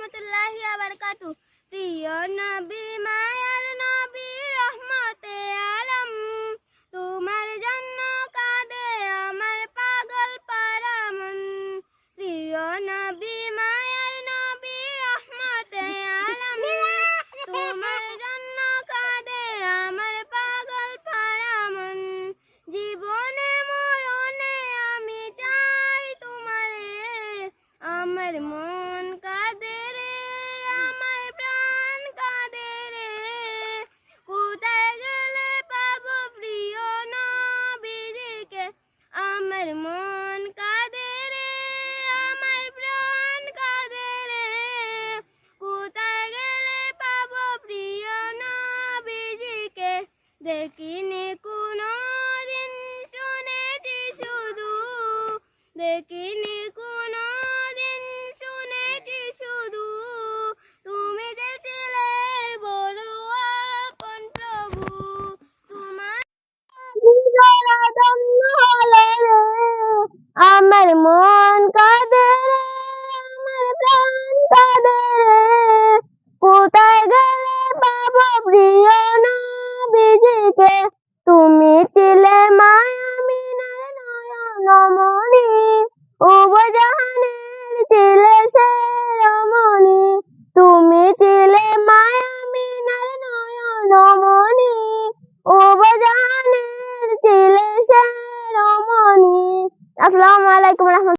রহমতুল্লাহি ওয়া বারাকাতুহু। প্রিয় নবী মায়ার নবী রহমতে আলম, তোমার জন্য কাঁদে আমার পাগল পারা মন। প্রিয় নবী মায়ার নবী রহমতে আলম, তোমার জন্য কাঁদে আমার পাগল পারা মন। জীবনে মরণে আমি চাই তোমারে, আমার মন কাঁদে রে, আমার প্রাণ কাঁদে রে। কোথায় গেলে পাবো প্রিয় নবীজিকে, আমার মন কাঁদে রে, আমার প্রাণ কাঁদে রে। কোথায় গেলে পাবো প্রিয় নবীজিকে, দেখি